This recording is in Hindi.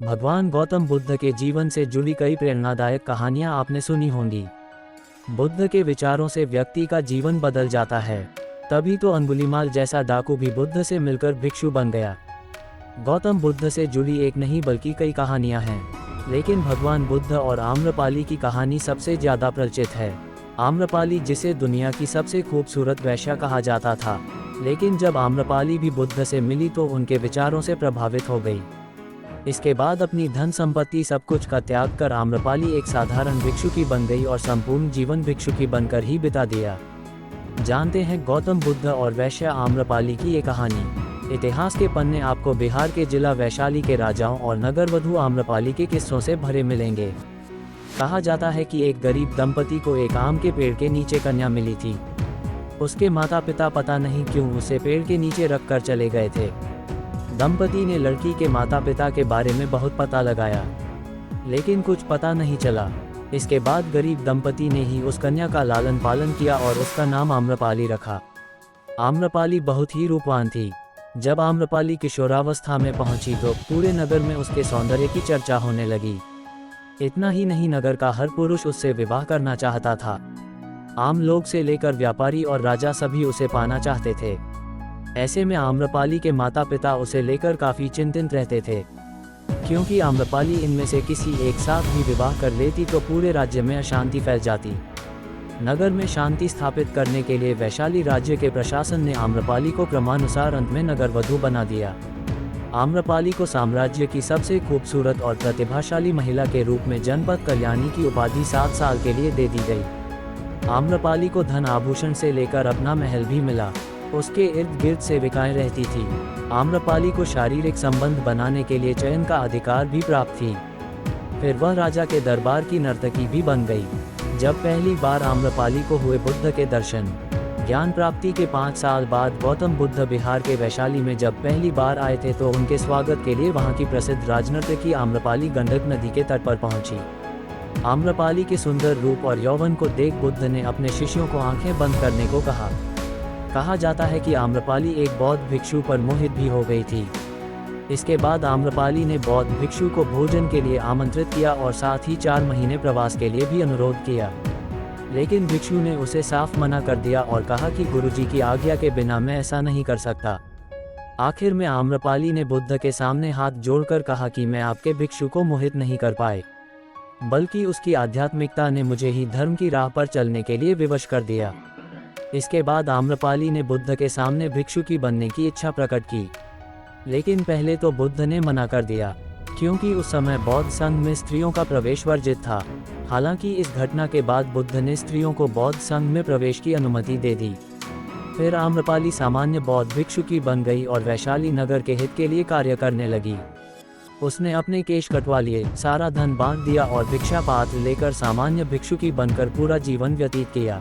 भगवान गौतम बुद्ध के जीवन से जुड़ी कई प्रेरणादायक कहानियां आपने सुनी होंगी। बुद्ध के विचारों से व्यक्ति का जीवन बदल जाता है। तभी तो अंगुलीमाल जैसा डाकू भी बुद्ध से मिलकर भिक्षु बन गया। गौतम बुद्ध से जुड़ी एक नहीं बल्कि कई कहानियां हैं, लेकिन भगवान बुद्ध और आम्रपाली की कहानी सबसे ज़्यादा परिचित है। आम्रपाली, जिसे दुनिया की सबसे खूबसूरत वेश्या कहा जाता था, लेकिन जब आम्रपाली भी बुद्ध से मिली तो उनके विचारों से प्रभावित हो गई। इसके बाद अपनी धन संपत्ति सब कुछ का त्याग कर आम्रपाली एक साधारण भिक्षुकी बन गई और संपूर्ण जीवन भिक्षुकी बनकर ही बिता दिया। जानते हैं गौतम बुद्ध और वैश्या आम्रपाली की ये कहानी। इतिहास के पन्ने आपको बिहार के जिला वैशाली के राजाओं और नगरवधु आम्रपाली के किस्सों से भरे मिलेंगे। कहा जाता है कि एक गरीब दंपति को एक आम के पेड़ के नीचे कन्या मिली थी। उसके माता पिता पता नहीं क्यों उसे पेड़ के नीचे रख कर चले गए थे। दंपति ने लड़की के माता पिता के बारे में बहुत पता लगाया, लेकिन कुछ पता नहीं चला। इसके बाद गरीब दंपति ने ही उस कन्या का लालन पालन किया और उसका नाम आम्रपाली रखा। आम्रपाली बहुत ही रूपवान थी। जब आम्रपाली किशोरावस्था में पहुंची तो पूरे नगर में उसके सौंदर्य की चर्चा होने लगी। इतना ही नहीं, नगर का हर पुरुष उससे विवाह करना चाहता था। आम लोग से लेकर व्यापारी और राजा सभी उसे पाना चाहते थे। ऐसे में आम्रपाली के माता पिता उसे लेकर काफ़ी चिंतित रहते थे, क्योंकि आम्रपाली इनमें से किसी एक साथ भी विवाह कर लेती तो पूरे राज्य में अशांति फैल जाती। नगर में शांति स्थापित करने के लिए वैशाली राज्य के प्रशासन ने आम्रपाली को क्रमानुसार अंत में नगरवधु बना दिया। आम्रपाली को साम्राज्य की सबसे खूबसूरत और प्रतिभाशाली महिला के रूप में जनपद कल्याणी की उपाधि 7 साल के लिए दे दी गई। आम्रपाली को धन आभूषण से लेकर अपना महल भी मिला। उसके इर्द गिर्द सेविकाएं रहती थी। आम्रपाली को शारीरिक संबंध बनाने के लिए चयन का अधिकार भी प्राप्त थी। फिर वह राजा के दरबार की नर्तकी भी बन गई। जब पहली बार आम्रपाली को हुए बुद्ध के दर्शन, ज्ञान प्राप्ति के 5 साल बाद गौतम बुद्ध बिहार के वैशाली में जब पहली बार आए थे तो उनके स्वागत के लिए वहां की प्रसिद्ध राजनर्तकी आम्रपाली गंडक नदी के तट पर पहुंची। आम्रपाली के सुंदर रूप और यौवन को देख बुद्ध ने अपने शिष्यों को आंखें बंद करने को कहा जाता है कि आम्रपाली एक बौद्ध भिक्षु पर मोहित भी हो गई थी। इसके बाद आम्रपाली ने बौद्ध भिक्षु को भोजन के लिए आमंत्रित किया और साथ ही 4 महीने प्रवास के लिए भी अनुरोध किया, लेकिन भिक्षु ने उसे साफ मना कर दिया और कहा कि गुरुजी की आज्ञा के बिना मैं ऐसा नहीं कर सकता। आखिर में आम्रपाली ने बुद्ध के सामने हाथ जोड़कर कहा कि मैं आपके भिक्षु को मोहित नहीं कर पाए, बल्कि उसकी आध्यात्मिकता ने मुझे ही धर्म की राह पर चलने के लिए विवश कर दिया। इसके बाद आम्रपाली ने बुद्ध के सामने भिक्षुकी बनने की इच्छा प्रकट की, लेकिन पहले तो बुद्ध ने मना कर दिया, क्योंकि उस समय बौद्ध संघ में स्त्रियों का प्रवेश वर्जित था। हालांकि इस घटना के बाद बुद्ध ने स्त्रियों को बौद्ध संघ में प्रवेश की अनुमति दे दी। फिर आम्रपाली सामान्य बौद्ध भिक्षुकी बन गई और वैशाली नगर के हित के लिए कार्य करने लगी। उसने अपने केश कटवा लिए, सारा धन बांट दिया और भिक्षा पात्र लेकर सामान्य भिक्षुकी बनकर पूरा जीवन व्यतीत किया।